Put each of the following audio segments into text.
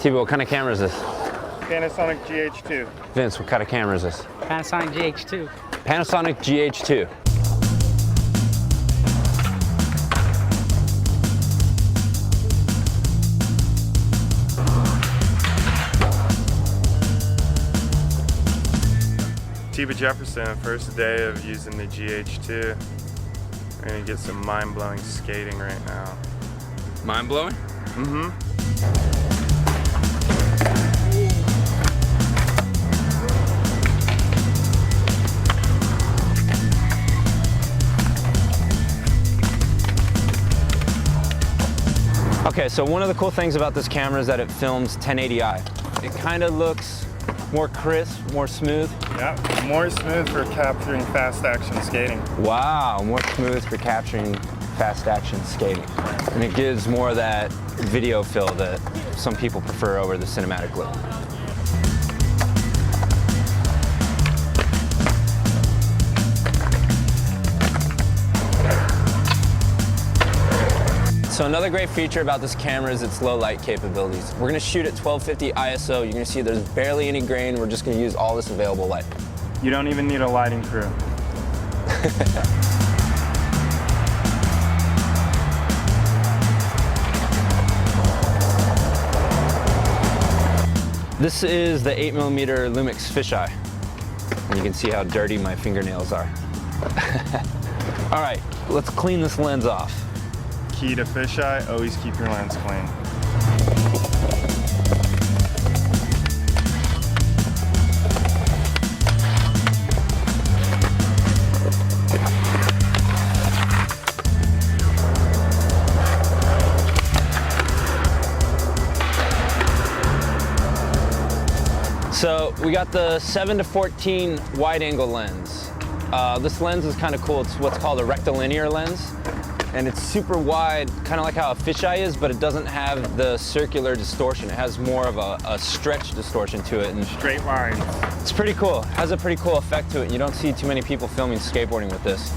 T-Bo, what kind of camera is this? Panasonic GH2. Vince, what kind of camera is this? Panasonic GH2. Panasonic GH2. T-Bo Jefferson, first day of using the GH2. We're gonna get some mind-blowing skating right now. Mind-blowing? Mm-hmm. Okay, so one of the cool things about this camera is that it films 1080i. It kind of looks more crisp, more smooth. Yeah, more smooth for capturing fast action skating. Wow, more smooth for capturing fast action skating. And it gives more of that video feel that some people prefer over the cinematic look. So another great feature about this camera is its low light capabilities. We're gonna shoot at 1250 ISO. You're gonna see there's barely any grain. We're just gonna use all this available light. You don't even need a lighting crew. This is the 8mm Lumix fisheye. And you can see how dirty my fingernails are. All right, let's clean this lens off. Key to fisheye, always keep your lens clean. So we got the 7-14 wide angle lens. This lens is kind of cool. It's what's called a rectilinear lens. And it's super wide, kind of like how a fisheye is, but it doesn't have the circular distortion. It has more of a stretch distortion to it. And straight lines. It's pretty cool. It has a pretty cool effect to it. You don't see too many people filming skateboarding with this.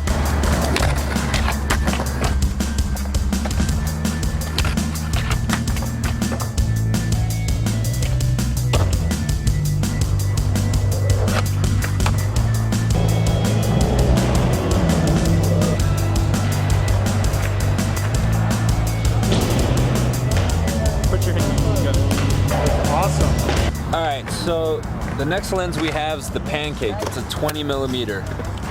So the next lens we have is the Pancake. It's a 20mm.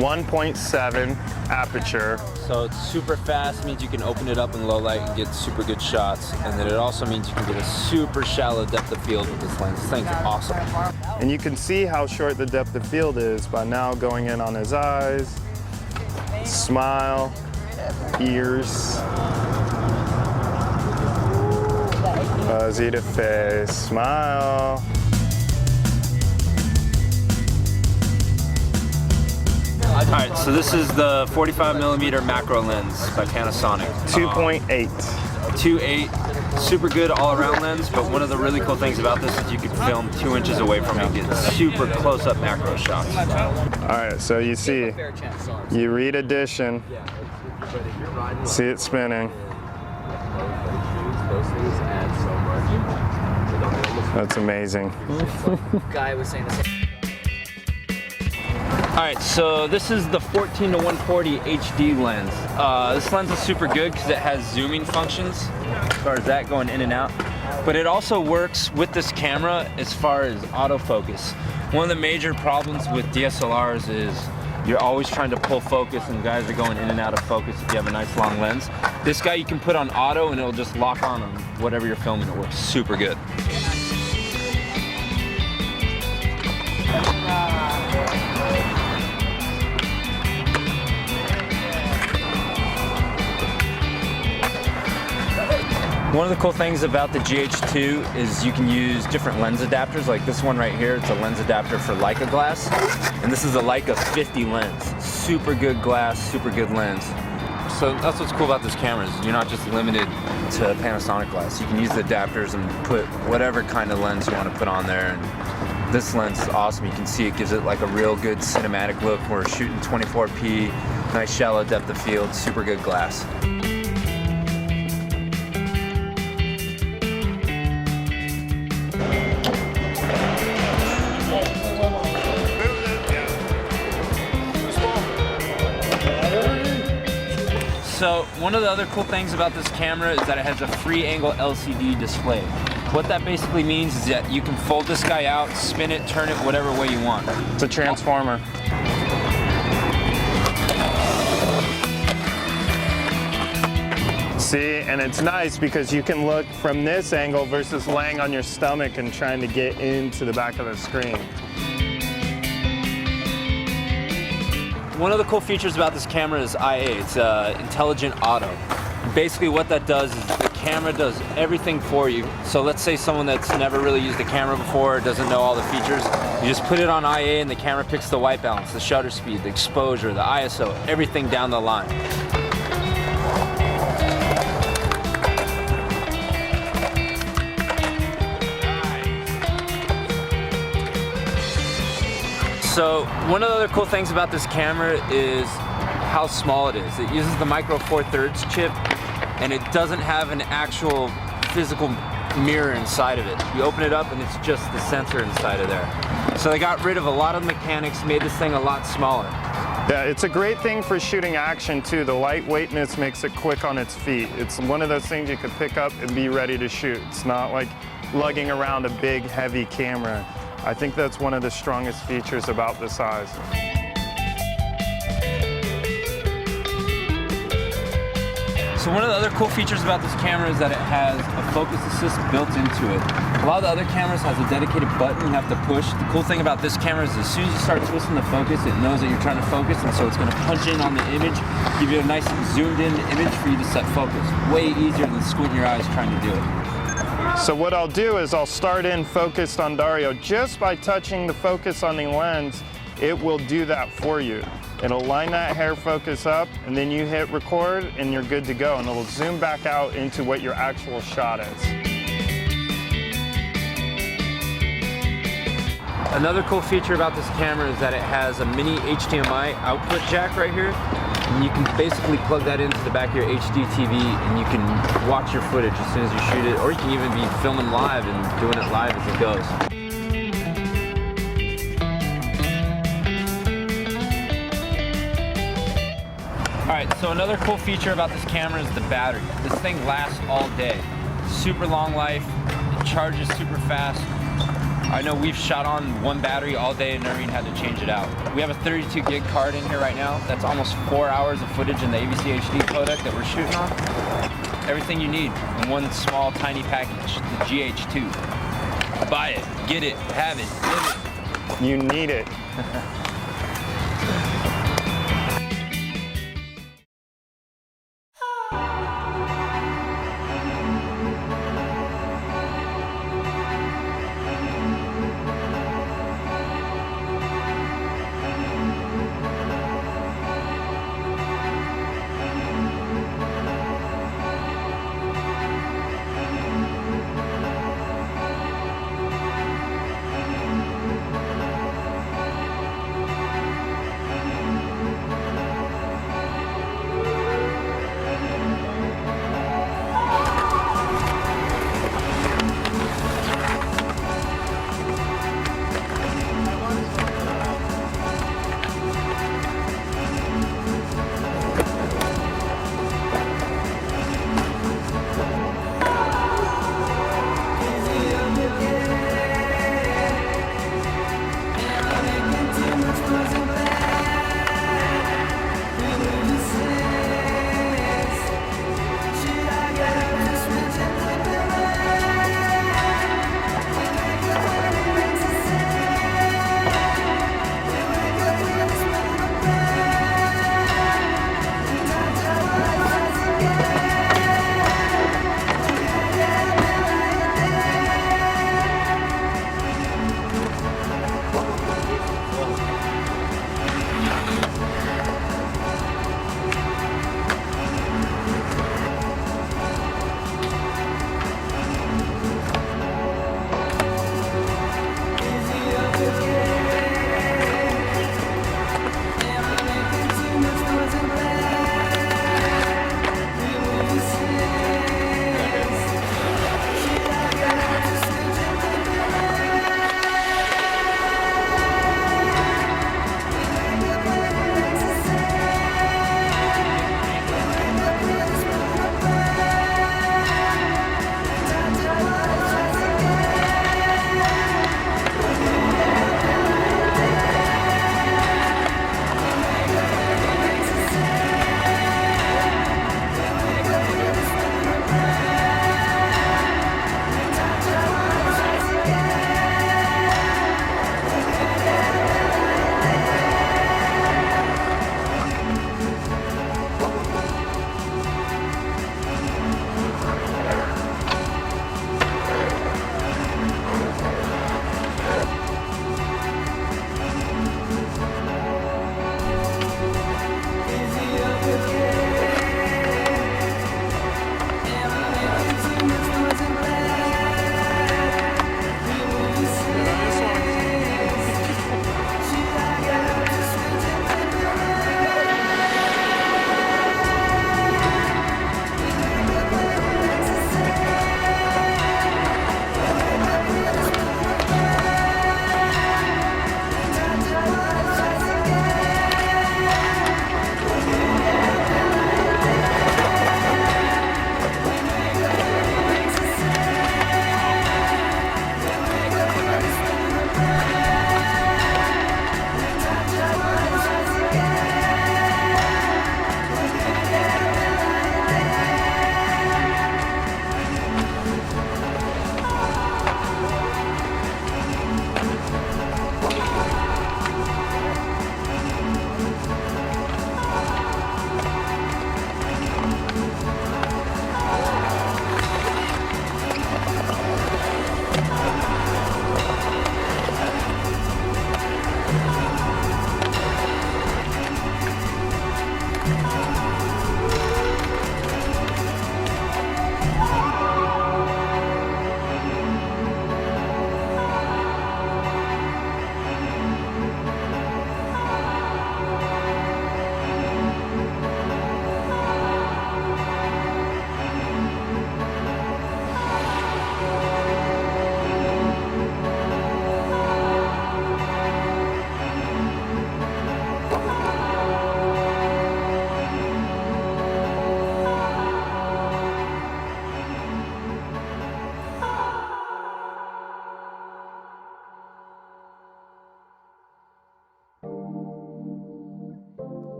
1.7 aperture. So it's super fast, means you can open it up in low light and get super good shots. And then it also means you can get a super shallow depth of field with this lens. This thing's awesome. And you can see how short the depth of field is by now going in on his eyes, smile, ears, fuzzy to face, smile. All right, so this is the 45mm macro lens by Panasonic. 2.8. 2.8, super good all-around lens, but one of the really cool things about this is you can film 2 inches away from it and get super close-up macro shots. All right, so you see, you read addition, see it spinning. That's amazing. Guy was saying the same. All right, so this is the 14-140 HD lens. This lens is super good because it has zooming functions as far as that going in and out. But it also works with this camera as far as autofocus. One of the major problems with DSLRs is you're always trying to pull focus and guys are going in and out of focus if you have a nice long lens. This guy you can put on auto and it'll just lock on whatever you're filming. It works super good. One of the cool things about the GH2 is you can use different lens adapters. Like this one right here, it's a lens adapter for Leica glass. And this is a Leica 50 lens. Super good glass, super good lens. So that's what's cool about this camera is you're not just limited to Panasonic glass. You can use the adapters and put whatever kind of lens you want to put on there. And this lens is awesome. You can see it gives it like a real good cinematic look. We're shooting 24p, nice shallow depth of field, super good glass. So one of the other cool things about this camera is that it has a free angle LCD display. What that basically means is that you can fold this guy out, spin it, turn it whatever way you want. It's a transformer. See, and it's nice because you can look from this angle versus laying on your stomach and trying to get into the back of the screen. One of the cool features about this camera is IA. It's intelligent auto. Basically what that does is the camera does everything for you. So let's say someone that's never really used a camera before, doesn't know all the features, you just put it on IA and the camera picks the white balance, the shutter speed, the exposure, the ISO, everything down the line. So one of the other cool things about this camera is how small it is. It uses the micro 4/3 chip, and it doesn't have an actual physical mirror inside of it. You open it up and it's just the sensor inside of there. So they got rid of a lot of mechanics, made this thing a lot smaller. Yeah, it's a great thing for shooting action too. The lightweightness makes it quick on its feet. It's one of those things you could pick up and be ready to shoot. It's not like lugging around a big, heavy camera. I think that's one of the strongest features about the size. So one of the other cool features about this camera is that it has a focus assist built into it. A lot of the other cameras has a dedicated button you have to push. The cool thing about this camera is as soon as you start twisting the focus, it knows that you're trying to focus, and so it's going to punch in on the image, give you a nice zoomed in image for you to set focus. Way easier than squinting your eyes trying to do it. So what I'll do is I'll start in focused on Dario. Just by touching the focus on the lens, it will do that for you. It'll line that hair focus up, and then you hit record and you're good to go, and it'll zoom back out into what your actual shot is. Another cool feature about this camera is that it has a mini HDMI output jack right here. And you can basically plug that into the back of your HD TV and you can watch your footage as soon as you shoot it, or you can even be filming live and doing it live as it goes. Alright, so another cool feature about this camera is the battery. This thing lasts all day. Super long life, it charges super fast. I know we've shot on one battery all day and Nervine had to change it out. We have a 32 gig card in here right now. That's almost 4 hours of footage in the AVC HD codec that we're shooting on. Everything you need in one small, tiny package, the GH2. Buy it, get it, have it, live it. You need it.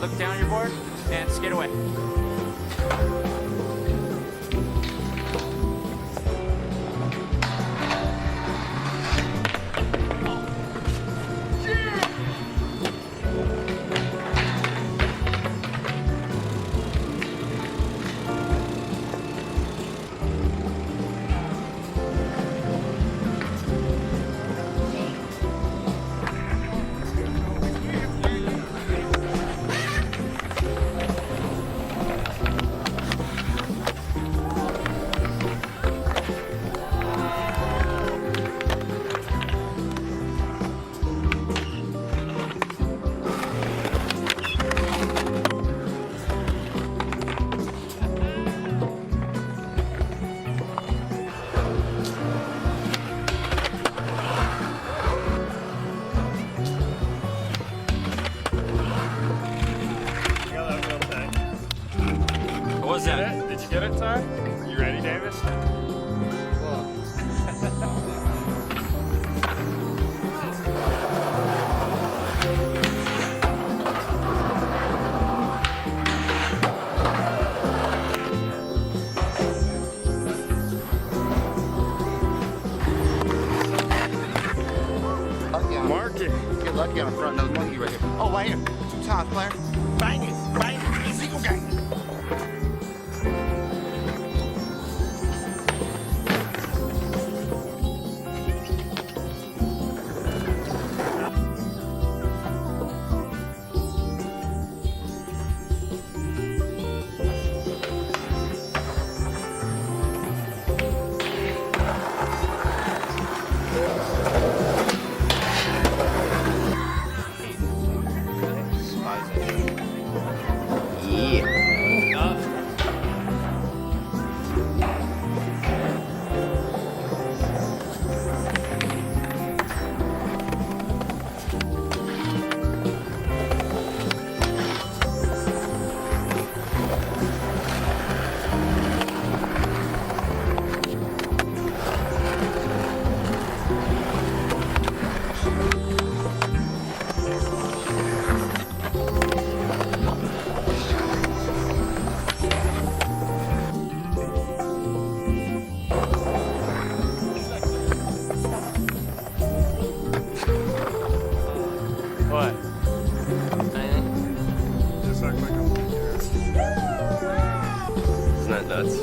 look down your board, and skate away. What was that? Did you get it, Ty? You ready, Davis? Mark it. Get lucky on a front nose monkey right here. Oh, right here. 2 times, player. Bang it. Bang it. Easy go gang. What? Just act like I'm Isn't that nuts?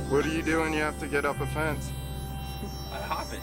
What do you do when you have to get up a fence? I hop it.